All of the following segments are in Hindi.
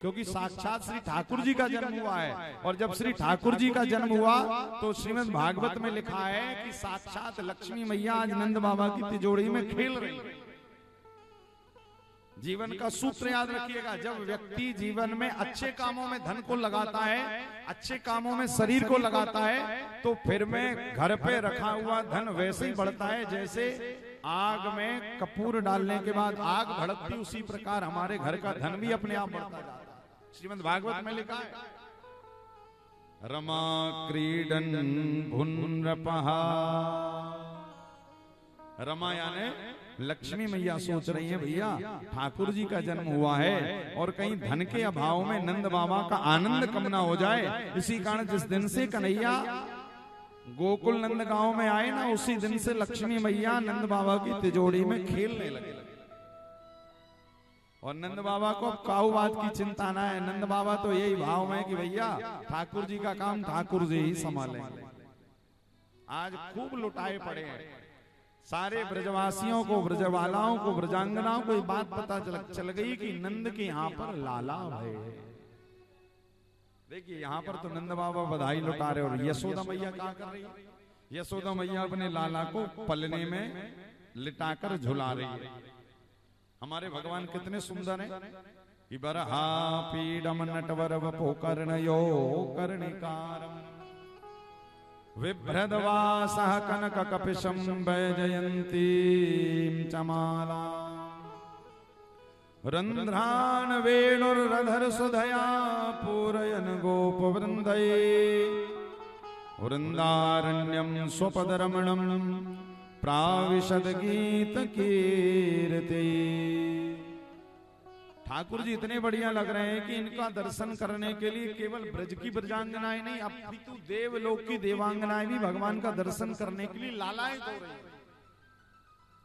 क्योंकि साक्षात श्री ठाकुर जी का जन्म हुआ है। और जब श्री ठाकुर जी का जन्म हुआ तो श्रीमद् भागवत में लिखा है कि साक्षात लक्ष्मी मैया आज नंद बाबा की तिजोरी में खेल रही है। जीवन का सूत्र याद रखिएगा, जब व्यक्ति जीवन में अच्छे कामों में धन को लगाता है, अच्छे कामों में शरीर को लगाता है, तो फिर में घर पे रखा हुआ धन वैसे ही बढ़ता है जैसे आग में कपूर डालने के बाद आग भड़कती, उसी प्रकार हमारे घर का धन भी अपने आप बढ़ता जाता है। श्रीमद् भागवत में लिखा है, रमा क्रीडन भुन्नपहा। रमा यानी लक्ष्मी मैया सोच रही है भैया ठाकुर जी का जन्म हुआ है और कहीं धन के अभाव में नंद बाबा का आनंद कम ना हो जाए। इसी कारण जिस दिन से कन्हैया गोकुल नंद गांव में आए ना, उसी दिन से लक्ष्मी मैया नंद बाबा की तिजोरी में खेलने लगे। और नंद बाबा को अब काऊ बात की चिंता ना है। नंद बाबा तो यही भाव में कि भैया ठाकुर जी का काम ठाकुर जी ही संभालेंगे। आज खूब लुटाए पड़े हैं सारे ब्रजवासियों को, ब्रजवालाओं को, ब्रजांगनाओं को ये बात पता चल गई कि नंद के यहाँ पर लाला भय है। देखिए यहाँ पर तो नंद बाबा बधाई लुटा रहे और यशोदा मैया क्या कर रही है? यशोदा मैया अपने लाला को पलने में लिटाकर झुला रही है। हमारे भगवान कितने सुंदर हैं कि बरहा पीडम नटवर वपो कर्णयो कर्णिकारम विभ्रदवासः कनक कपिशं वैजयन्तीं चमाला रंध्रान वेणुर्रधर सुधया पूरयन गोपवृंदये वृंदारण्यं स्वपदरमणं प्राविशद गीत कीर्ति। ठाकुर जी इतने बढ़िया लग रहे हैं कि इनका दर्शन करने के लिए केवल ब्रज की ब्रजांगनाएं नहीं, अपितु देवलोक की देवांगनाएं भी भगवान का दर्शन करने के लिए लालायित हो रही है।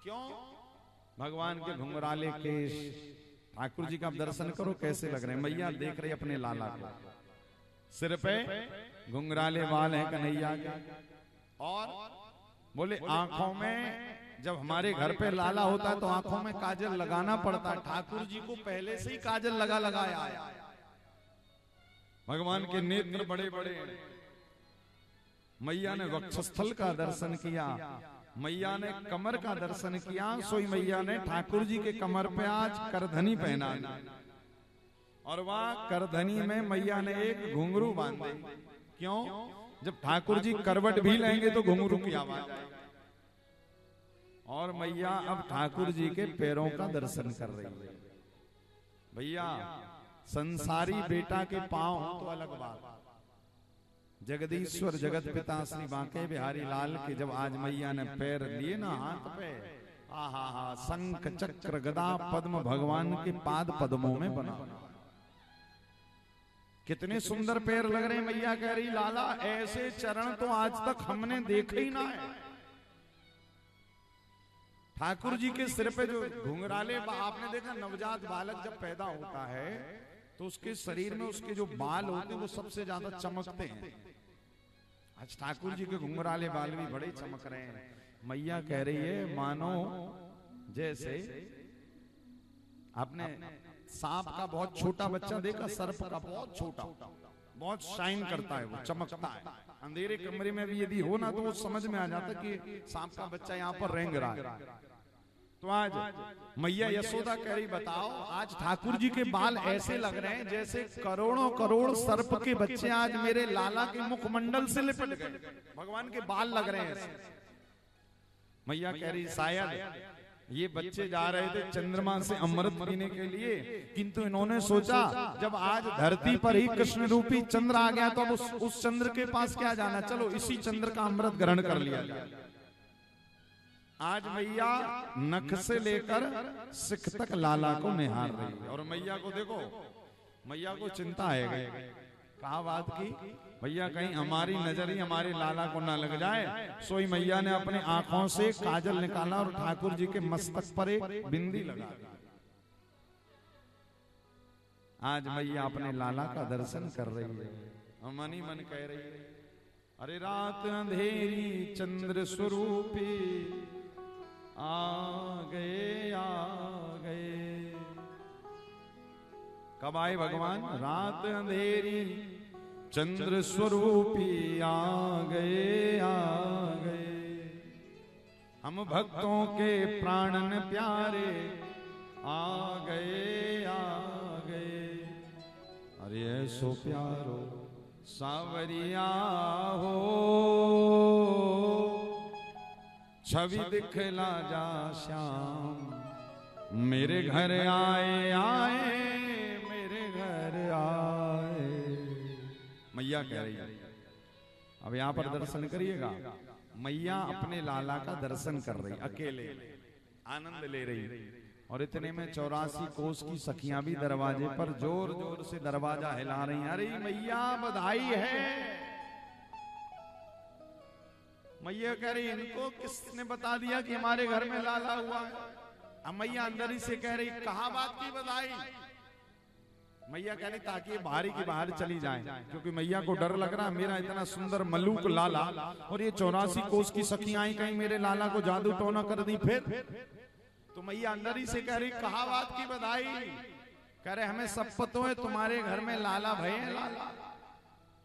क्यों? भगवान के घुंघराले केश, ठाकुर जी का दर्शन करो कैसे लग रहे हैं। मैया देख रही अपने लाला को, सिर पे घुंघराले बाल हैं कन्हैया के, और बोले आंखों में, जब हमारे घर पे लाला होता है तो आंखों में काजल लगाना पड़ता है। ठाकुर जी को पहले से ही काजल लगाया है। भगवान के नेत्र बड़े बड़े हैं। मैया ने वक्षस्थल का दर्शन किया, मैया ने कमर का दर्शन किया। सोई मैया ने ठाकुर जी के कमर पे आज करधनी पहना और वह करधनी में मैया ने एक घुंघरू बांधे। क्यों? जब ठाकुर जी करवट भी लेंगे तो घुंघरू की आवाज आएगी। और मैया अब ठाकुर जी के पैरों का दर्शन कर रही है। भैया संसारी बेटा के पांव तो अलग बात, जगदीश्वर जगत पिता श्री बांके बिहारी लाल के जब आज मैया ने पैर लिए ना हाथ पे, आहा हा, शंख चक्र गदा पद्म भगवान के पाद पद्मों में बना। कितने सुंदर पैर लग रहे हैं। मैया कह रही लाला ऐसे चरण तो आज तक हमने देखे ही ना है। ठाकुर जी के सिर पे जो घुंघराले, आपने देखा नवजात बालक जब पैदा होता है तो उसके शरीर में उसके जो बाल होते हैं वो सबसे ज्यादा चमकते हैं। आज ठाकुर जी के घुंघराले बाल भी बड़े चमक रहे हैं। मैया कह रही है मानो जैसे आपने सांप का बहुत छोटा बच्चा देखा, सर्प का बहुत छोटा, बहुत शाइन करता है, वो चमकता है। अंधेरे कमरे में भी यदि हो ना तो वो समझ में आ जाता कि सांप का बच्चा यहाँ पर रेंग रहा है। तो आज मैया यशोदा कह रही बताओ, आज ठाकुर जी के बाल ऐसे लग रहे हैं जैसे करोड़ों करोड़ सर्प के बच्चे आज मेरे लाला के मुखमंडल से लिपट गए। भगवान के बाल लग रहे हैं। मैया कह रही शायद ये बच्चे जा रहे थे चंद्रमा से अमृत पीने के लिए, किंतु इन्होंने सोचा जब आज धरती पर ही कृष्ण रूपी चंद्र आ गया तो अब उस चंद्र के पास क्या जाना, चलो इसी चंद्र का अमृत ग्रहण कर लिया। आज मैया नख से लेकर सिख तक लाला को निहार रही है। और मैया को देखो, मैया को चिंता है। कहा बात की भैया कहीं हमारी नजर ही हमारे लाला को ना लग जाए। सोई मैया ने अपने आंखों से काजल निकाला और ठाकुर जी के मस्तक पर एक बिंदी लगा दी। आज मैया अपने लाला का दर्शन कर रही है। मन ही मन कह रही है अरे रात अंधेरी चंद्र स्वरूपी आ गए कब आए भगवान? रात अंधेरी चंद्र स्वरूपी आ गए हम भक्तों के प्राणन प्यारे आ गए। अरे ऐसो प्यारो सावरिया हो, छवि दिखला जा श्याम, मेरे घर आए मेरे घर आए। मैया कह रही है। अब यहाँ पर दर्शन करिएगा, मैया अपने लाला का दर्शन कर रही, अकेले आनंद ले रही। और इतने में 84 कोस की सखियां भी दरवाजे पर जोर जोर से दरवाजा हिला रही हैं। अरे मैया बधाई है। मैया कह रही इनको किसने बता दिया कि हमारे घर में लाला हुआ है? अब मैया अंदर ही से कह रही कहाँ बात की बधाई? मैया कह रही ताकि ये बाहर की बाहर चली जाए, क्योंकि मैया को डर लग रहा मेरा इतना सुंदर मलूक लाला और ये 84 कोस की सखियां आई कहीं मेरे लाला को जादू टोना कर दी फिर। तो मैया अंदर ही से कह रही कहाँ बात की बधाई? कह रहे हमें सब पतो है तुम्हारे घर में लाला भय है, लाला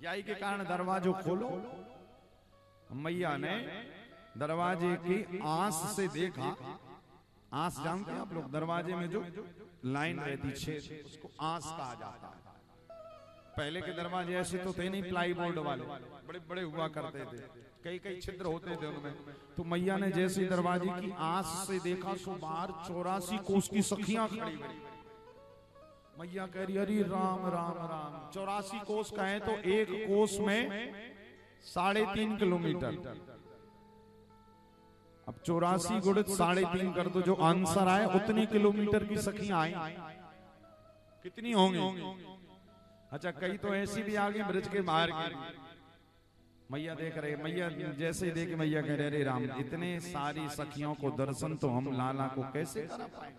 यही के कारण दरवाजो खोलो। मैया ने दरवाजे की आंस से देखा। आंस जानते हैं आप लोग? दरवाजे में जो लाइन रहती छेद, उसको आंस कहा जाता है। पहले के दरवाजे ऐसे तो थे नहीं, प्लाई बोर्ड वाले बड़े बड़े हुआ करते थे, कई कई छिद्र होते थे उनमें। तो मैया ने जैसे दरवाजे की आंस से देखा तो बाहर 84 कोस की सखियां खड़ी। मैया कह रही अरे राम राम राम, 84 कोस का है तो एक कोस में 3.5 किलोमीटर। अब 84 गुणित 3.5 कर दो, जो आंसर आए उतनी किलोमीटर की सखियां आई। कितनी होंगी? अच्छा कई तो ऐसी भी आगे ब्रिज के बाहर की। मैया देख रहे, मैया जैसे देख मैया कह रहे राम इतने सारी सखियों को दर्शन तो हम लाला को कैसे करा पाए?